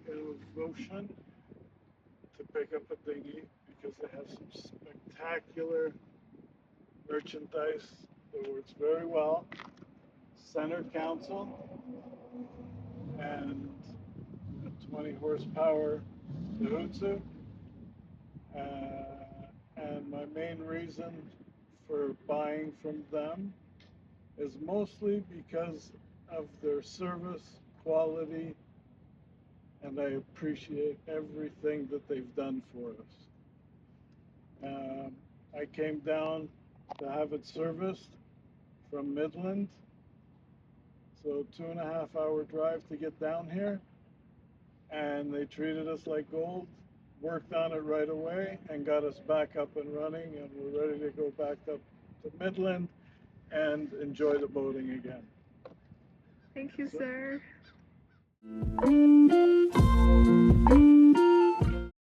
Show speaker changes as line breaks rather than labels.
Innovocean to pick up a dinghy because they have some spectacular merchandise that works very well. Center console and a 20 horsepower Daihatsu. And my main reason for buying from them is mostly because of their service, quality, and I appreciate everything that they've done for us. I came down to have it serviced from Midland, so 2.5 hour drive to get down here, and they treated us like gold, worked on it right away, and got us back up and running, and we're ready to go back up to Midland and enjoy the boating again.
Thank you,
So,
sir.